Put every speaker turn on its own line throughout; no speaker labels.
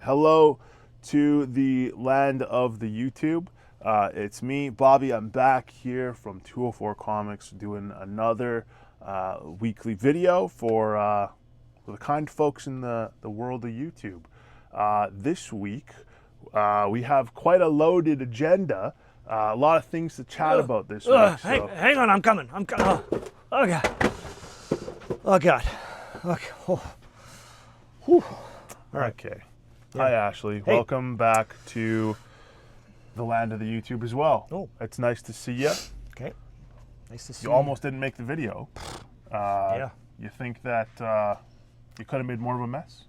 Hello to the land of the YouTube. It's me, Bobby. I'm back here from 204 Comics doing another weekly video for the kind folks in the world of YouTube. This week, we have quite a loaded agenda. A lot of things to chat about this week.
Hang on, I'm coming. Oh God. Oh God. Okay. Oh. Whew. All right.
Okay. Hi, Ashley.
Hey.
Welcome back to the land of the YouTube as well.
Oh.
It's nice to see you.
Okay. Nice to see
You almost didn't make the video.
Yeah.
You think that you could have made more of a mess?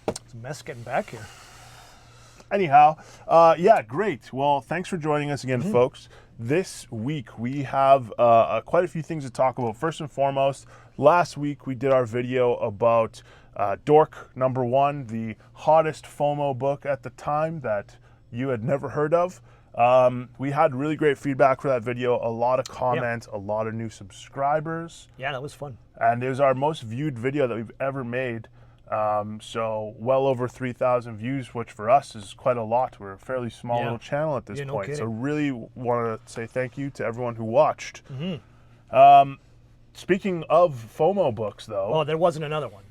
It's a mess getting back here.
Anyhow, yeah, great. Well, thanks for joining us again, folks. This week we have quite a few things to talk about. First and foremost, last week we did our video about Dork #1, the hottest FOMO book at the time that you had never heard of. We had really great feedback for that video, a lot of comments, a lot of new subscribers.
Yeah, that was fun.
And it was our most viewed video that we've ever made. So well over 3,000 views, which for us is quite a lot. We're a fairly small little channel at this
Yeah, no
point. So
kidding.
really want to say thank you to everyone who watched. Speaking of FOMO books, though,
Oh, there wasn't another one.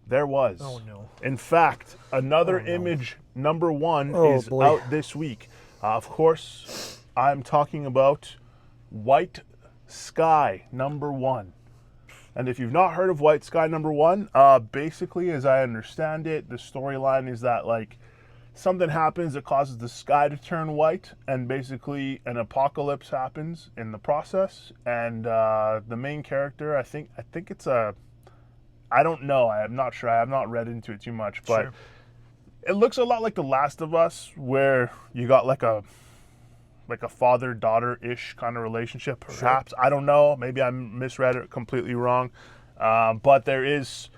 there was.
Oh, no.
In fact, another image #1
Oh,
is
boy.
out this week. Of course, I'm talking about White Sky #1. And if you've not heard of White Sky #1, basically, as I understand it, the storyline is that like something happens that causes the sky to turn white, and basically an apocalypse happens in the process. And the main character, I think it's a, I don't know, I'm not sure, I have not read into it too much, but
Sure.
it looks a lot like The Last of Us, where you got like a father-daughter-ish kind of relationship, perhaps. I don't know. Maybe I misread it completely wrong. But there is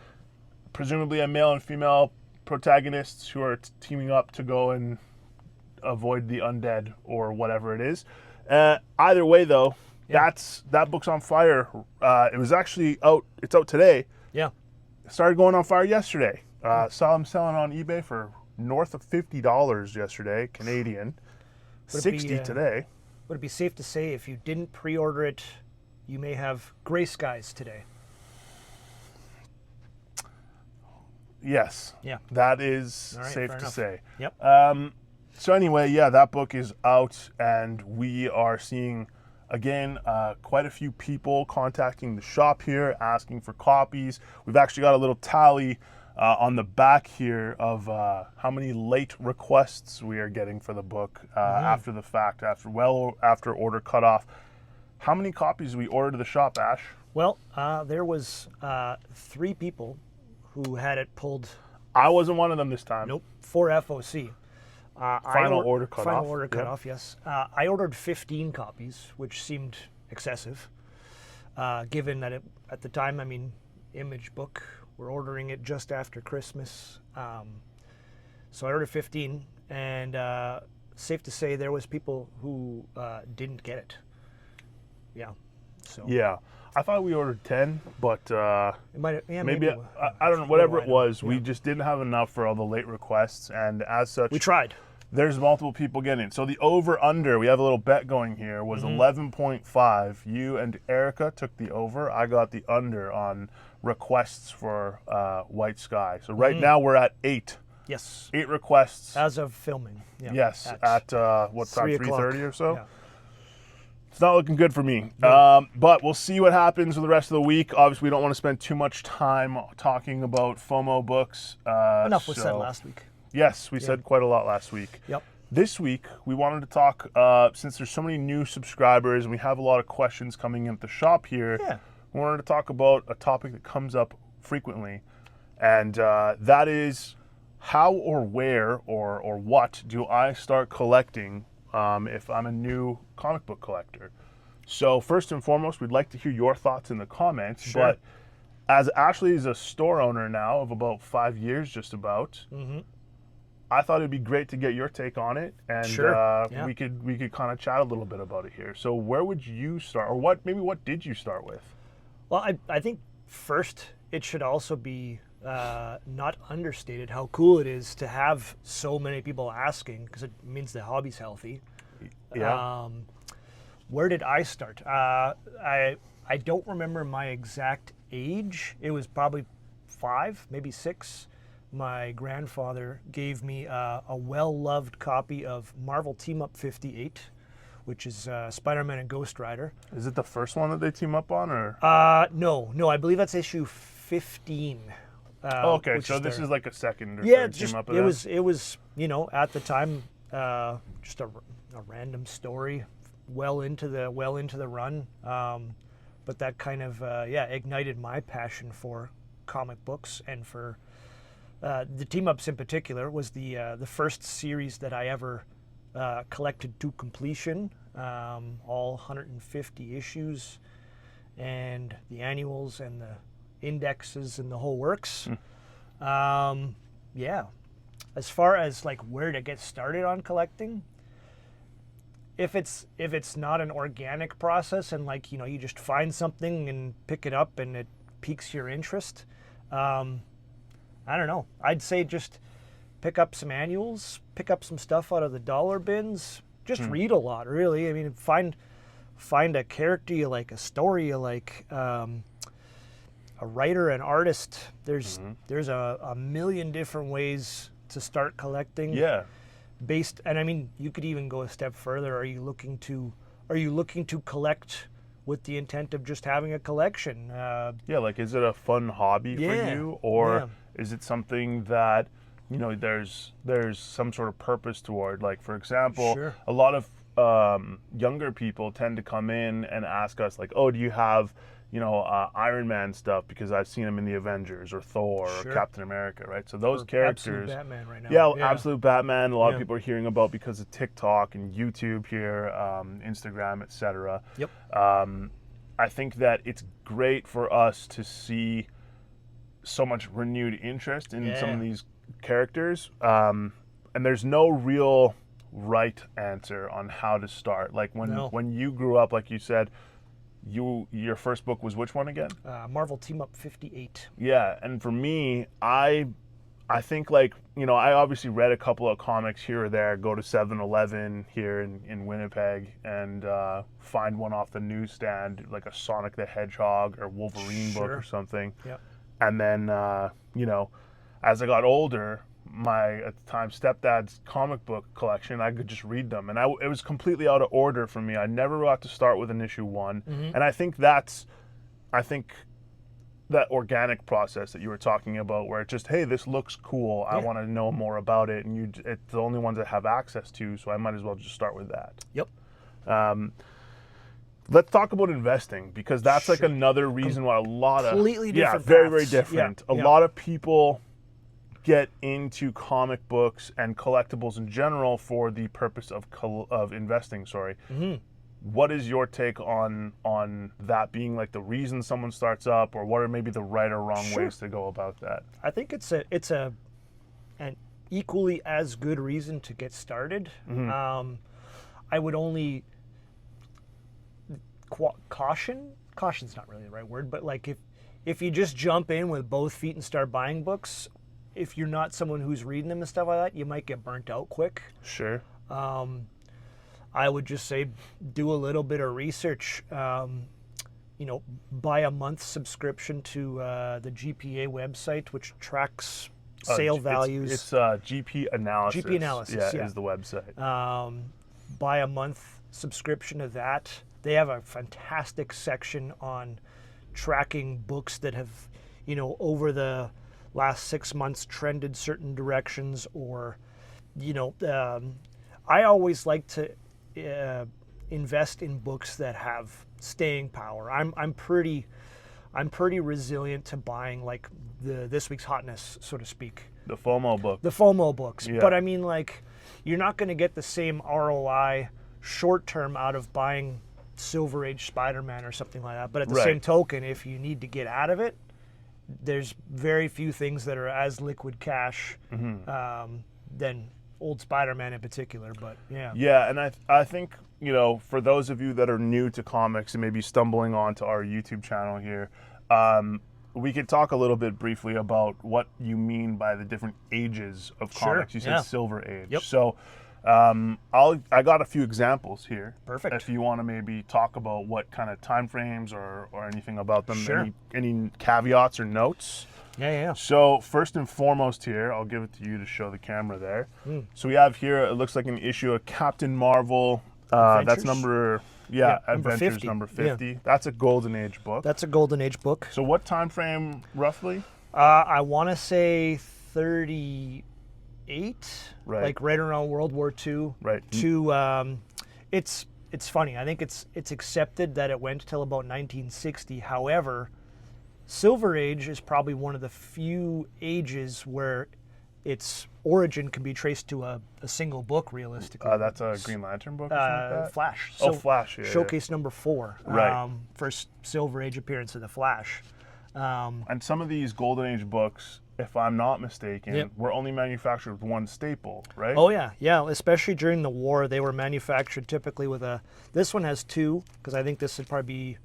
presumably a male and female protagonists who are teaming up to go and avoid the undead or whatever it is. Either way, though, that book's on fire. It was actually out. It's out today.
Yeah.
It started going on fire yesterday. Saw them selling on eBay for north of $50 yesterday, Canadian.
Would it be,
60 today.
Would it be safe to say if you didn't pre-order it, you may have gray skies today?
Yes.
Yeah.
That is
All right,
safe
fair
to
enough.
say.
Yep.
So anyway, yeah, that book is out, and we are seeing, again, quite a few people contacting the shop here, asking for copies. We've actually got a little tally on the back here of how many late requests we are getting for the book after the fact, after order cutoff. How many copies did we order to the shop, Ash?
Well, there was 3 people who had it pulled.
I wasn't one of them this time.
Nope. For FOC.
Final order cutoff.
Final order
Yep.
cutoff, yes. I ordered 15 copies, which seemed excessive, given that at the time, I mean, Image Book, we're ordering it just after Christmas. So I ordered 15, and safe to say there was people who didn't get it. Yeah. So
Yeah. I thought we ordered 10, but
it might, yeah,
maybe I don't know. Whatever it was, we
Yeah.
just didn't have enough for all the late requests, and as such,
We tried.
there's multiple people getting it. So the over/under, we have a little bet going here, was 11.5. You and Erica took the over. I got the under on requests for White Sky. So right now we're at 8.
Yes.
8 requests.
As of filming. Yeah.
Yes, at what time?
3 o'clock.
3:30 or so.
Yeah.
It's not looking good for me. But we'll see what happens for the rest of the week. Obviously, we don't want to spend too much time talking about FOMO books.
Enough was said
so-
last week.
Yes, we said quite a lot last week.
Yep.
This week, we wanted to talk, since there's so many new subscribers and we have a lot of questions coming in at the shop here,
Yeah.
we wanted to talk about a topic that comes up frequently, and that is how or where or what do I start collecting if I'm a new comic book collector. So first and foremost, we'd like to hear your thoughts in the comments,
Sure.
but as Ashley is a store owner now of about 5 years just about, I thought it'd be great to get your take on it, and
Sure. Yeah.
we could kind of chat a little bit about it here. So where would you start, or what did you start with?
Well, I think first it should also be not understated how cool it is to have so many people asking, because it means the hobby's healthy.
Yeah.
Where did I start? I don't remember my exact age. It was probably 5, maybe 6. My grandfather gave me a well-loved copy of Marvel Team Up 58, which is Spider-Man and Ghost Rider.
Is it the first one that they team up on, or?
No, I believe that's issue 15.
Okay, so this is like a second or third team up of that?
It was at the time just a random story, well into the run, but that kind of ignited my passion for comic books, and for the team ups in particular was the first series that I ever collected to completion, all 150 issues, and the annuals and the indexes and the whole works. As far as like where to get started on collecting, if it's not an organic process, and like you just find something and pick it up and it piques your interest, I don't know, I'd say just pick up some annuals, pick up some stuff out of the dollar bins, just read a lot, really. I mean, find a character you like, a story you like, a writer, an artist. There's a million different ways to start collecting.
Yeah.
And I mean, you could even go a step further. Are you looking to collect with the intent of just having a collection?
Like, is it a fun hobby for you, or is it something that there's some sort of purpose toward? Like, for example, a lot of younger people tend to come in and ask us, like, oh, do you have Iron Man stuff, because I've seen him in the Avengers, or Thor, or Captain America, right? So those characters,
Absolute Batman right now.
Absolute Batman. A lot of people are hearing about because of TikTok and YouTube here, Instagram, etc.
Yep.
I think that it's great for us to see so much renewed interest in some of these characters, and there's no real right answer on how to start. Like when you grew up, like you said, your first book was which one again?
Marvel Team Up 58.
Yeah, and for me, I think, like, I obviously read a couple of comics here or there, go to 7-Eleven here in Winnipeg and find one off the newsstand, like a Sonic the Hedgehog or Wolverine book or something.
Yep.
And then, as I got older, my, at the time, stepdad's comic book collection, I could just read them. And it was completely out of order for me. I never got to start with an issue 1. And I think that organic process that you were talking about, where it's just, hey, this looks cool, I want to know more about it, and it's the only ones I have access to, so I might as well just start with that.
Yep.
Let's talk about investing, because that's like another reason why a lot of
completely different
very
paths.
different.
Yeah.
A lot of people get into comic books and collectibles in general for the purpose of investing. What is your take on that being like the reason someone starts up, or what are maybe the right or wrong ways to go about that?
I think it's an equally as good reason to get started. I would only caution's not really the right word, but like if you just jump in with both feet and start buying books, if you're not someone who's reading them and stuff like that, you might get burnt out quick.
Sure.
I would just say do a little bit of research. Buy a month subscription to the GPA website, which tracks sale values.
It's GP Analysis.
GP Analysis, yeah.
Is the website.
Buy a month subscription to that. They have a fantastic section on tracking books that have, over the last 6 months trended certain directions, or, I always like to invest in books that have staying power. I'm pretty resilient to buying like this week's hotness, so to speak.
The FOMO book.
The FOMO books.
Yeah.
But I mean, like, you're not going to get the same ROI short term out of buying Silver Age Spider-Man or something like that. But at the same token, if you need to get out of it, there's very few things that are as liquid cash than old Spider-Man in particular. But yeah,
and I think, for those of you that are new to comics and maybe stumbling onto our YouTube channel here, we could talk a little bit briefly about what you mean by the different ages of
Sure,
comics. You said
yeah.
Silver Age.
Yep.
So I got a few examples here.
Perfect.
If you want to maybe talk about what kind of time frames or anything about them,
Sure.
any caveats or notes.
Yeah.
So first and foremost here, I'll give it to you to show the camera there. So we have here, it looks like an issue of Captain Marvel. That's
Adventures?
number,
number
Adventures
50.
number 50. That's a Golden Age book.
That's a Golden Age book.
So what time frame roughly?
I want to say 38,
Right.
like right around World War II.
Right.
It's funny. I think it's accepted that it went till about 1960. However, Silver Age is probably one of the few ages where its origin can be traced to a single book, realistically.
That's a Green Lantern book or something like that?
Flash.
Oh, Flash, yeah,
Showcase number 4.
Right.
First Silver Age appearance of the Flash.
And some of these Golden Age books, if I'm not mistaken,
Yep.
were only manufactured with one staple, right?
Oh yeah. Especially during the war, they were manufactured typically with a. This one has 2, because I think this would probably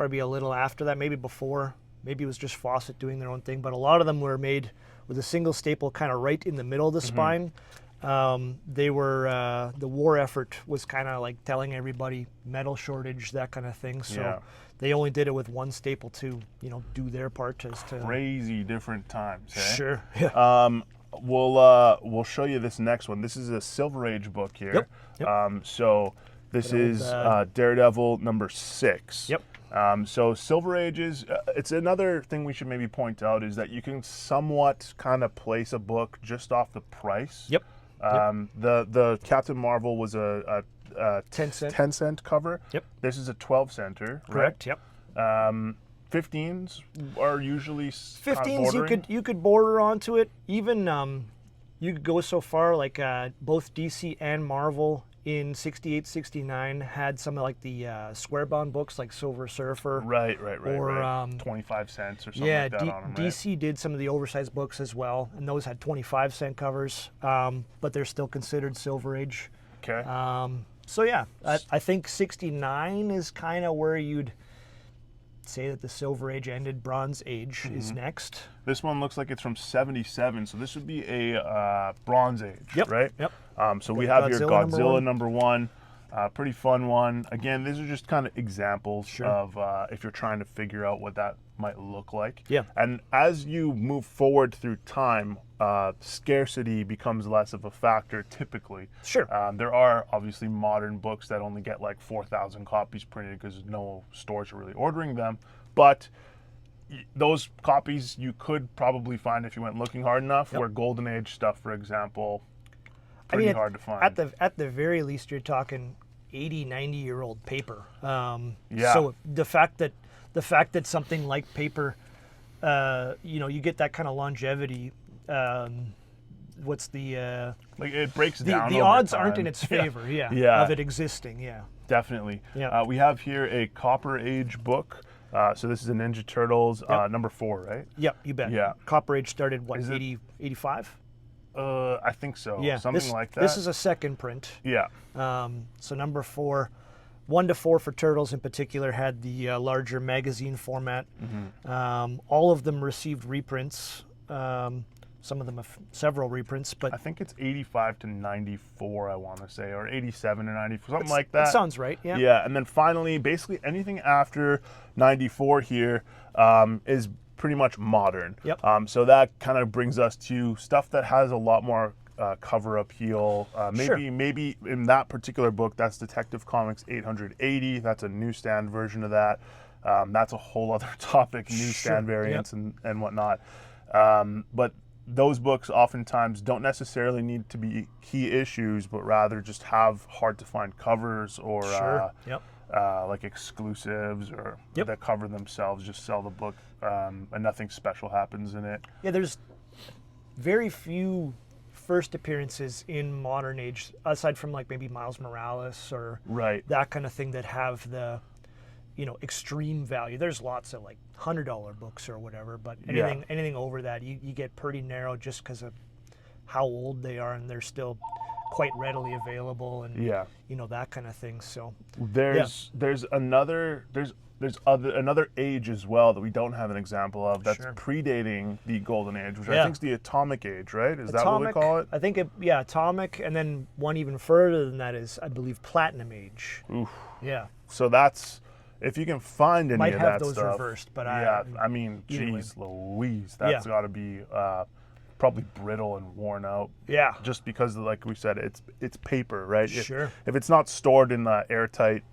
be a little after that, maybe before. Maybe it was just Fawcett doing their own thing, but a lot of them were made with a single staple, kind of right in the middle of the spine. They were the war effort was kind of like telling everybody metal shortage, that kind of thing. So
Yeah.
they only did it with one staple to do their part as to.
Crazy different times, eh?
Sure. Yeah.
We'll show you this next one. This is a Silver Age book here.
Yep.
So this
Good old,
is Daredevil number 6.
Yep.
So Silver Ages, it's another thing we should maybe point out is that you can somewhat kind of place a book just off the price.
Yep.
The Captain Marvel was a 10-cent cover.
Yep.
This is a 12-center.
Correct. Yep.
15s are usually
15s you could border onto it. Even you could go so far like both DC and Marvel in 68, 69 had some of like the square bound books like Silver Surfer.
Right.
Or
25 cents or something
yeah,
like that on them, right?
DC did some of the oversized books as well, and those had 25-cent covers, but they're still considered Silver Age.
Okay.
So yeah, I think 69 is kind of where you'd say that the Silver Age ended. Bronze Age is next.
This one looks like it's from 77, so this would be a Bronze Age,
Yep.
right?
Yep.
So we have here
Godzilla
number one. Pretty fun one. Again, these are just kind of examples
Sure.
of if you're trying to figure out what that might look like.
Yeah.
And as you move forward through time, scarcity becomes less of a factor typically.
Sure.
There are obviously modern books that only get like 4,000 copies printed because no stores are really ordering them. But those copies you could probably find if you went looking hard enough,
Yep.
where Golden Age stuff, for example, pretty hard to find.
At the very least, you're talking 80, 90-year-old paper.
Yeah.
So the fact that something like paper, you get that kind of longevity. What's the
like it breaks down.
the
over
odds
time.
aren't in its favor?
Yeah.
Of it existing. Yeah.
Definitely.
Yeah.
We have here a Copper Age book. So this is a Ninja Turtles
Yep.
number 4, right?
Yep, you bet.
Yeah.
Copper Age started what,
Is it-
80, 85?
I think so.
Yeah,
Something like that.
This is a second print.
Yeah.
So number 4, 1 to 4 for Turtles in particular had the larger magazine format. All of them received reprints. Some of them have several reprints, but
I think it's 85 to 94, I want to say, or 87 to 94, something like that.
That sounds right. Yeah.
Yeah, and then finally, basically anything after 94 here is pretty much modern.
Yep.
So that kind of brings us to stuff that has a lot more cover appeal.
Sure.
Maybe in that particular book, that's Detective Comics 880. That's a newsstand version of that. That's a whole other topic, newsstand variants and whatnot. But those books oftentimes don't necessarily need to be key issues, but rather just have hard to find covers or
Sure. Yep.
like exclusives or
Yep.
the cover themselves just sell the book and nothing special happens in it.
Yeah, there's very few first appearances in modern age, aside from like maybe Miles Morales or
Right.
that kind of thing that have the, extreme value. There's lots of like $100 books or whatever, but anything over that, you get pretty narrow just because of how old they are, and they're still quite readily available, and
Yeah.
that kind of thing. So
There's another age as well that we don't have an example of that's
Sure.
predating the golden age, which I
Yeah.
think is the atomic age, right? Is that what we call it?
I think atomic, and then one even further than that is, I believe, platinum age.
Oof.
Yeah.
So that's, if you can find any
Might
of
have
that
those
stuff.
reversed, but
yeah, I mean,
either way.
geez Louise, that's got to be probably brittle and worn out.
Yeah.
Just because, like we said, it's paper, right?
Sure.
If it's not stored in the airtight,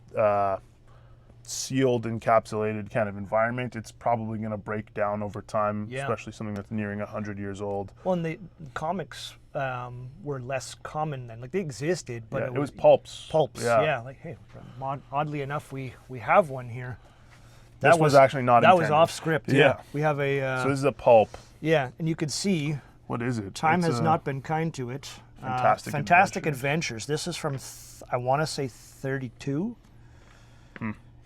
sealed, encapsulated kind of environment, it's probably going to break down over time,
Yeah.
especially something that's nearing 100 years old.
Well, and the comics were less common then. Like, they existed, but
Yeah, it was pulps.
Pulps,
Yeah.
yeah. Like, hey, oddly enough, we have one here.
This was actually not
That was
intended.
off script.
Yeah.
We have a
So this is a pulp.
yeah, and you could see
What is it?
time
It's
has
a
not been kind to it.
Fantastic
Adventures. This is from I want to say 32.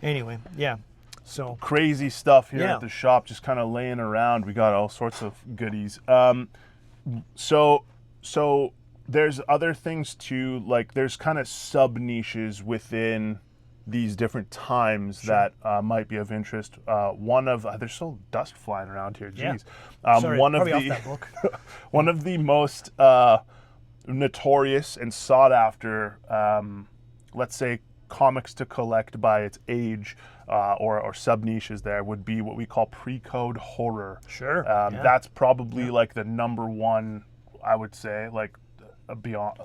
Anyway, yeah. So
crazy stuff here
Yeah.
at the shop, just kind of laying around. We got all sorts of goodies. So there's other things too, like there's kind of sub niches within these different times that might be of interest. One of there's still dust flying around here.
Yeah.
Jeez.
sorry,
One of
probably
the
off that book.
one of the most notorious and sought after, let's say, comics to collect by its age or sub niches there would be what we call pre-code horror.
Sure.
That's probably like the number one, I would say, like beyond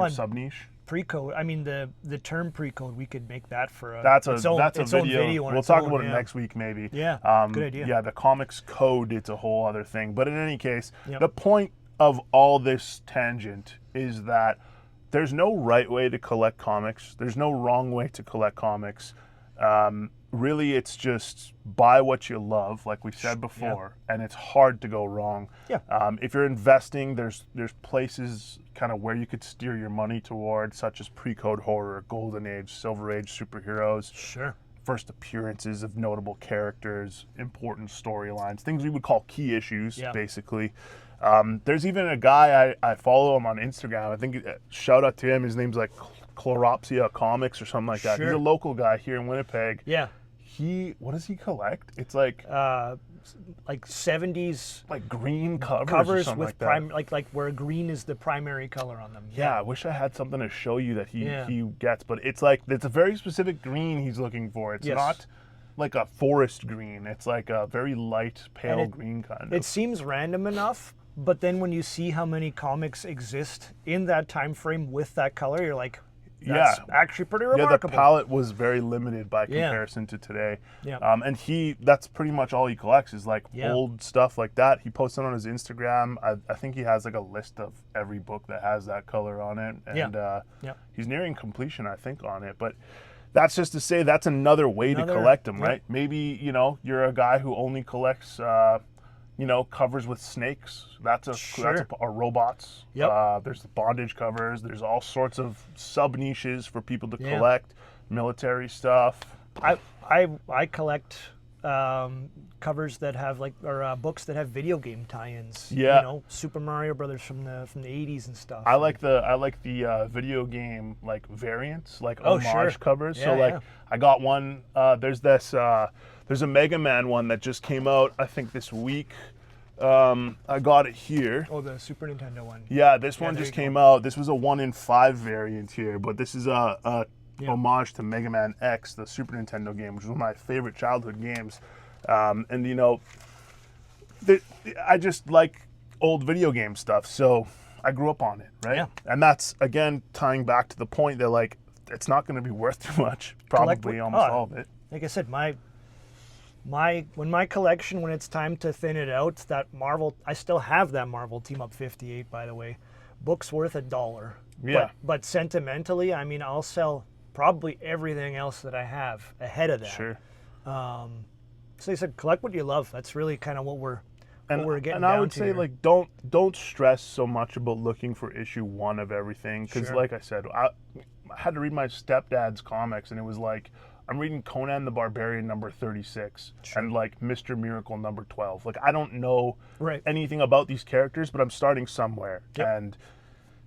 sub niche.
Pre-code. I mean, the term pre-code. We could make that for
That's
its
a
own
video.
on
We'll
its
talk
own,
about it
yeah.
next week, maybe.
Yeah, good idea.
Yeah, the comics code, it's a whole other thing. But in any case,
Yep.
the point of all this tangent is that there's no right way to collect comics. There's no wrong way to collect comics. Really, it's just buy what you love, like we said before, and it's hard to go wrong.
Yeah.
If you're investing, there's places kind of where you could steer your money towards, such as pre-code horror, golden age, silver age superheroes,
Sure.
first appearances of notable characters, important storylines, things we would call key issues,
Yeah.
basically. There's even a guy, I follow him on Instagram. I think, shout out to him. His name's like Chloropsia Comics or something like that. He's
Sure.
a local guy here in Winnipeg.
Yeah.
What does he collect? It's like
70s
like green covers or
covers
something
with
like that.
like where green is the primary color on them.
Yeah, I wish I had something to show you that he
Yeah.
gets, but it's a very specific green he's looking for. It's
Yes.
not like a forest green. It's like a very light, pale
And
green kind of.
It seems random enough, but then when you see how many comics exist in that time frame with that color, you're like, that's actually pretty
Yeah, the
remarkable.
palette was very limited by
Yeah.
comparison to today.
Yeah.
And that's pretty much all he collects is like
Yeah.
old stuff like that. He posts it on his Instagram. I think he has like a list of every book that has that color on it. And
Yeah.
he's nearing completion, I think, on it. But that's just to say that's another way to collect them,
yeah.
right? Maybe, you're a guy who only collects covers with snakes. That's or robots.
Yep.
There's the bondage covers. There's all sorts of sub niches for people to
Yeah.
collect. Military stuff.
I collect covers that have books that have video game tie-ins.
Yeah.
Super Mario Brothers from the 80s and stuff.
I like the video game like variants, like homage
sure.
covers.
Yeah,
So
yeah.
I got one. There's a Mega Man one that just came out, I think, this week. I got it here.
Oh, the Super Nintendo one.
Yeah, this one
there
just
you
came out. This was a 1 in 5 variant here, but this is a homage to Mega Man X, the Super Nintendo game, which was one of my favorite childhood games. I just like old video game stuff, so I grew up on it, right?
Yeah.
And that's, again, tying back to the point that, like, it's not going to be worth too much, probably almost all of it.
Like I said, my collection, when it's time to thin it out, that Marvel, I still have that Marvel Team Up 58, by the way. Book's worth $1.
Yeah.
But sentimentally, I mean, I'll sell probably everything else that I have ahead of that.
Sure.
So they said, collect what you love. That's really kind of what we're getting
and
down
I would
to
say,
here.
like, don't stress so much about looking for issue 1 of everything, because
Sure.
like I said, I had to read my stepdad's comics, and it was like I'm reading Conan the Barbarian number 36 and like Mr. Miracle number 12. Like, I don't know
Right.
anything about these characters, but I'm starting somewhere.
Yep.
And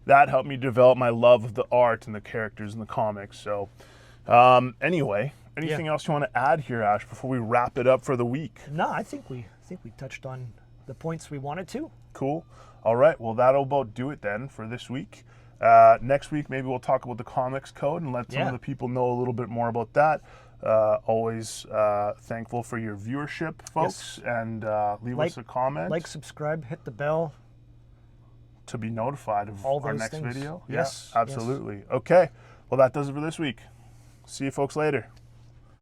that helped me develop my love of the art and the characters in the comics. So anyway, anything else you want to add here, Ash, before we wrap it up for the week?
No, I think we touched on the points we wanted to.
Cool. All right. Well, that'll about do it then for this week. Next week, maybe we'll talk about the comics code and let some of the people know a little bit more about that. Always thankful for your viewership, folks, and leave us a comment.
Like, subscribe, hit the bell.
To be notified of
all
our
those
next
things.
video.
Yes.
Yeah, absolutely. Yes. Okay. Well, that does it for this week. See you folks later.